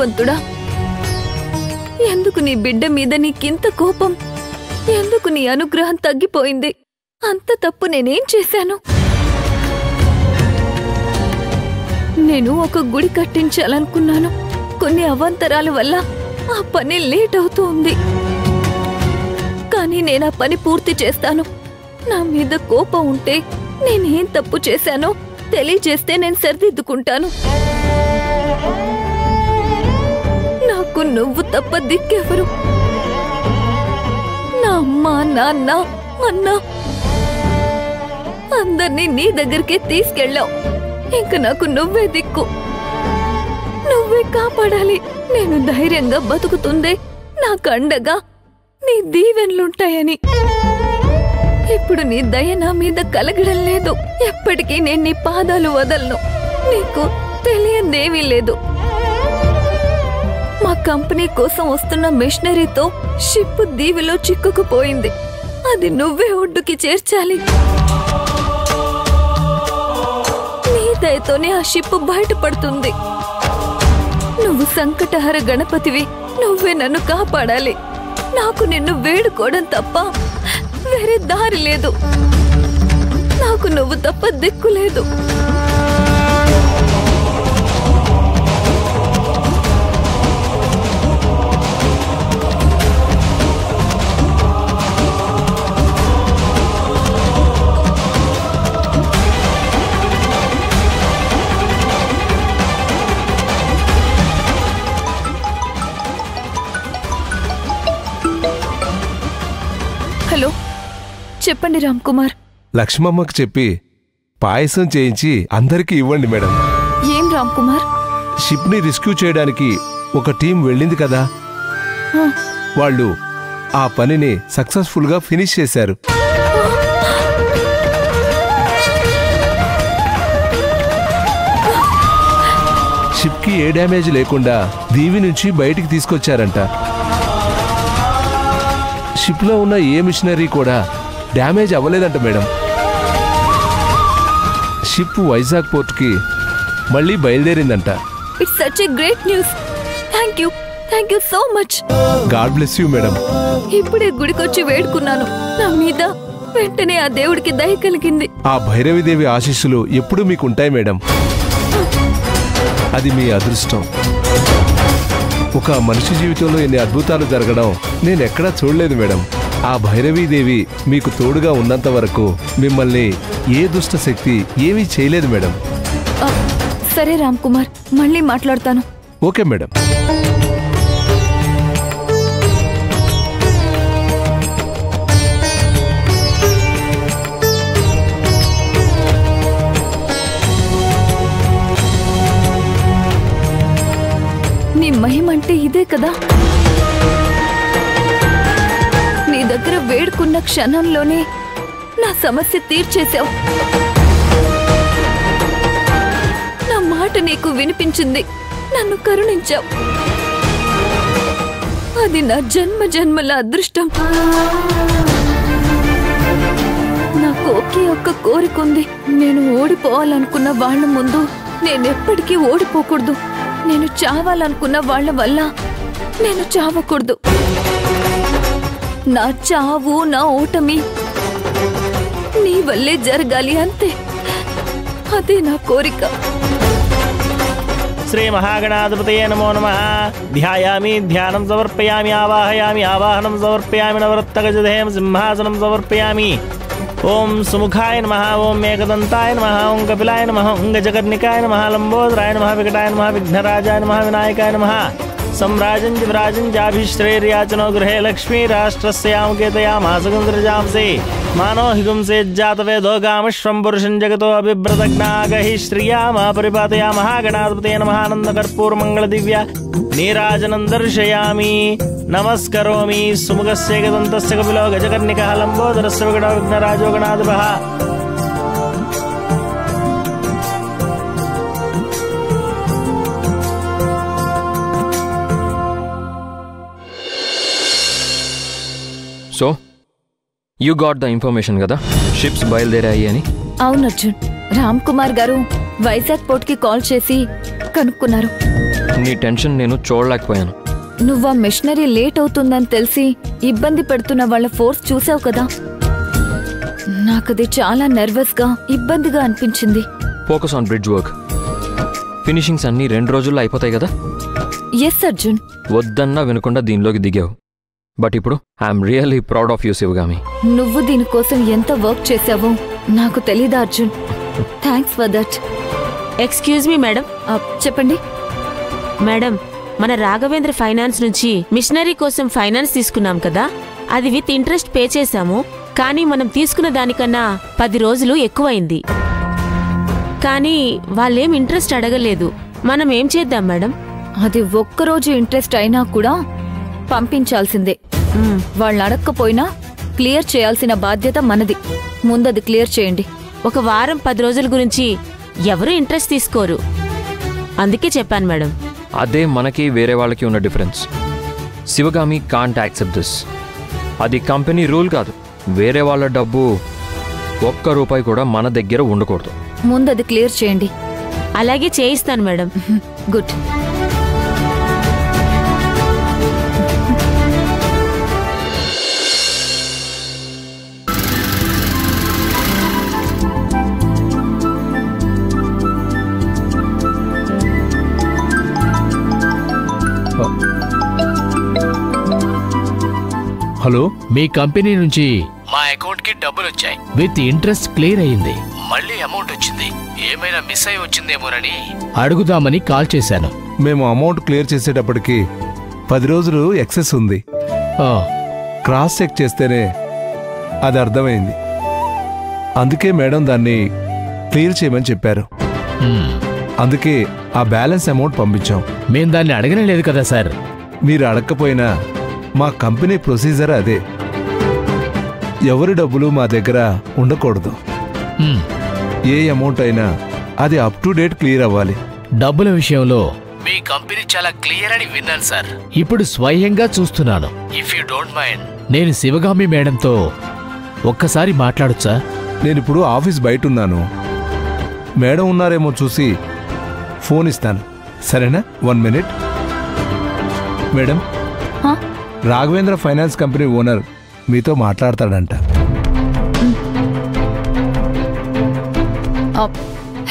భగవంతుడా, ఎందుకు నీ బిడ్డ మీద నీకింత కోపం? ఎందుకు నీ అనుగ్రహం తగ్గిపోయింది? అంత తప్పు నేనేం చేశాను? నేను ఒక గుడి కట్టించాలనుకున్నాను. కొన్ని అవాంతరాల వల్ల ఆ పని లేట్ అవుతూ ఉంది. కానీ నేను ఆ పని పూర్తి చేస్తాను. నా మీద కోపం ఉంటే నేనేం తప్పు చేశానో తెలియజేస్తే నేను సరిదిద్దుకుంటాను. నాకు నువ్వు తప్ప దిక్కెవరు? నా అమ్మ, నాన్న, అన్న అందర్నీ నీ దగ్గరికే తీసుకెళ్ళావు. ఇంక నాకు నువ్వే దిక్కు. నువ్వే కాపాడాలి. నేను ధైర్యంగా బతుకుతుందే నాకు అండగా నీ దీవెనలుంటాయని. ఇప్పుడు నీ దయ నా మీద కలగడం లేదు. ఎప్పటికీ నేను నీ పాదాలు వదలను. నీకు తెలియందేమీ లేదు. మా కంపెనీ కోసం వస్తున్న మిషనరీతో షిప్ దీవిలో చిక్కుకుపోయింది. అది నువ్వే ఒడ్డుకి చేర్చాలి. నీ దయతోనే ఆ షిప్ బయటపడుతుంది. నువ్వు సంకటహర గణపతివి. నువ్వే నన్ను కాపాడాలి. నాకు నిన్ను వేడుకోవడం తప్ప వేరే దారి లేదు. నాకు నువ్వు తప్ప దిక్కు లేదు. హలో, చెప్పండి రామ్ కుమార్. లక్ష్మమ్మకు చెప్పి పాయసం చేయించి అందరికీ ఇవ్వండి మేడం. ఏం రామ్ కుమార్? షిప్ ని రెస్క్యూ చేయడానికి ఒక టీం వెళ్ళింది కదా, వాళ్ళు ఆ పనిని సక్సెస్ఫుల్ గా ఫినిష్ చేశారు. షిప్ కి ఏ డ్యామేజ్ లేకుండా దీవి నుంచి బయటికి తీసుకొచ్చారంట. షిప్ లో ఉన్న ఏ మిషనరీ కూడా డ్యామేజ్ అవ్వలేదంట మేడం. షిప్ వైజాగ్ పోర్ట్ కి మళ్ళీ బయలుదేరిందంట. It's such a great news. Thank you so much. God bless you madam. ఇప్పుడే గుడికొచ్చి వేడుకున్నాను. నా మీద వెంటనే ఆ దేవుడికి దయ కలిగింది. ఆ భైరవిదేవి ఆశీస్సులు ఎప్పుడూ మీకుంటాయి మేడం. అది మీ అదృష్టం. ఒక మనిషి జీవితంలో ఎన్ని అద్భుతాలు జరగడం నేనెక్కడా చూడలేదు మేడం. ఆ భైరవీదేవి మీకు తోడుగా ఉన్నంత వరకు మిమ్మల్ని ఏ దుష్ట శక్తి ఏమీ చేయలేదు మేడం. సరే రామ్ కుమార్, మళ్ళీ మాట్లాడతాను. Okay madam. నీ మహిమంటే ఇదే కదా. నీ దగ్గర వేడుకున్న క్షణంలోనే నా సమస్య తీర్చేశావు. నా మాట నీకు వినిపించింది. నన్ను కరుణించావు. అది నా జన్మ జన్మల అదృష్టం. నాకు ఒకే ఒక్క కోరికుంది. నేను ఓడిపోవాలనుకున్న వాళ్ళ ముందు నేనెప్పటికీ ఓడిపోకూడదు. నేను చావాలనుకున్న వాళ్ళ వల్ల నేను చావకూడదు. నా చావు, నా ఓటమి నీ వల్లే జరగాలి, అంతే. అదే నా కోరిక. శ్రీ మహాగణాధిపతయే నమో నమః. ధ్యాయామి, ధ్యానం సమర్పయామి, ఆవాహయామి, ఆవాహనం సమర్పయామి, నవరత్నగజధేయం సింహాసనం సమర్పయామి. ఓం సుముఖాయ నమః, ఓం ఏకదంతాయ నమః, ఓం కపిలాయ నమః, ఓం గజకర్ణికాయ నమః, లంబోదరాయ నమః, వికటాయ నమః, విఘ్నరాజాయ నమః, వినాయకాయ నమః. सम्राजं विराजं जाभिश्रेर्याचनो गृहे लक्ष्मी राष्ट्रस्यामुकेतयामासगुंद्रजांसे मानो हिगुंसे जातवेदो गामश्वं पुरुषं जगतो अभिव्रतज्ञागहि श्रियामा परिपातया महागणाधिपतये नमः. आनन्दकर्पूरमङ्गलदिव्या नीराजनं दर्शयामि, नमस्करोमि. सुमुखस्य एकदन्तस्य कपिलो गजकर्णिकः लम्बोदरस्य विकटो विघ्नराजो गणाधिपः. So you got the information కదా, షిప్స్ బయలుదేరాయి అని. అవును అర్జున్, రామ్ కుమార్ గారు వైజాగ్ పోర్ట్ కి కాల్ చేసి కనుక్కున్నారు. నీ టెన్షన్ నేను చూడలేకపోయాను. నువ్వు ఆ మిషనరీ లేట్ అవుతుందని తెలిసి ఇబ్బంది పెడుతున్న వాళ్ళ ఫోర్స్ చూసావు కదా, నాకది చాలా నర్వస్గా ఇబ్బందిగా అనిపించింది. Focus on bridge work. Finishings అన్నీ 2 రోజుల్లో అయిపోతాయి కదా. ఎస్ అర్జున్. వద్దన్నా వినకుండా దీనిలోకి దిగావు. బట్ ఇప్పుడు I'm really proud of you Sivagami. నువ్వు దీనికోసం ఎంత వర్క్ చేసావో నాకు తెలీదా Arjun. Thanks for that. Excuse me madam. చెప్పండి మేడం, మన రాఘవేంద్ర ఫైనాన్స్ నుంచి మిషనరీ కోసం ఫైనాన్స్ తీసుకున్నాం కదా, అది విత్ ఇంట్రెస్ట్ పే చేశాము. కానీ మనం తీసుకున్న దానికన్నా 10 రోజులు ఎక్కువైంది. కానీ వాళ్ళేం ఇంట్రెస్ట్ అడగలేదు. మనం ఏం చేద్దాం మేడం? అది ఒక్కరోజు ఇంట్రెస్ట్ అయినా కూడా పంపించాల్సిందే. వాళ్ళు అడక్కపోయినా క్లియర్ చేయాల్సిన బాధ్యత మనది. ముందది క్లియర్ చేయండి. ఒక వారం 10 రోజుల గురించి ఎవరూ ఇంట్రెస్ట్ తీసుకోరు. అందుకే చెప్పాను మేడం. అదే మనకి వేరే వాళ్ళకి ఉన్న difference. Sivagami can't accept this. అది కంపెనీ రూల్ కాదు. వేరే వాళ్ళ డబ్బు ₹1 కూడా మన దగ్గర ఉండకూడదు. ముందది క్లియర్ చేయండి. అలాగే చేయిస్తాను మేడం. గుడ్. హలో, మీ కంపెనీ నుంచి మా అకౌంట్ కి డబ్బులు వచ్చాయి. విత్ ఇంట్రెస్ట్ క్లియర్ అయింది. మళ్ళీ అమౌంట్ వచ్చింది. ఏమైనా మిస్ అయి వచ్చిందేమోనని అడుగుదామని కాల్ చేశాను. మేము అమౌంట్ క్లియర్ చేసేటప్పటికి 10 రోజులు ఎక్సెస్ ఉంది. ఆ, క్రాస్ చెక్ చేస్తేనే అది అర్థమైంది. అందుకే మేడం దాన్ని క్లియర్ చేయమని చెప్పారు. అందుకే ఆ బ్యాలెన్స్ అమౌంట్ పంపించాం. మేం దాన్ని అడగనే లేదు కదా సార్. మీరు అడగకపోయినా మా కంపెనీ ప్రొసీజర్ అదే. ఎవరి డబ్బులు మా దగ్గర ఉండకూడదు. ఏ అమౌంట్ అయినా అది అప్ టు డేట్ క్లియర్ అవ్వాలి. డబ్బుల విషయంలో మీ కంపెనీ చాలా క్లియర్ అని విన్నాను సార్. ఇప్పుడు స్వయంగా చూస్తున్నాను. ఇఫ్ యూ డోంట్ మైండ్, నేను శివగామి మేడంతో ఒక్కసారి మాట్లాడొచ్చా? నేనిప్పుడు ఆఫీస్ బయట ఉన్నాను. మేడం ఉన్నారేమో చూసి ఫోన్ ఇస్తాను. సరేనా? 1 minute. Madam, Raghavendra finance company owner మీతో మాట్లాడతాడంట.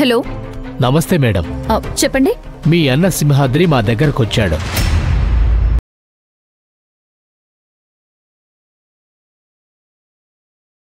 హలో. నమస్తే మేడం. చెప్పండి. మీ అన్న సింహాద్రి మా దగ్గరకొచ్చాడు.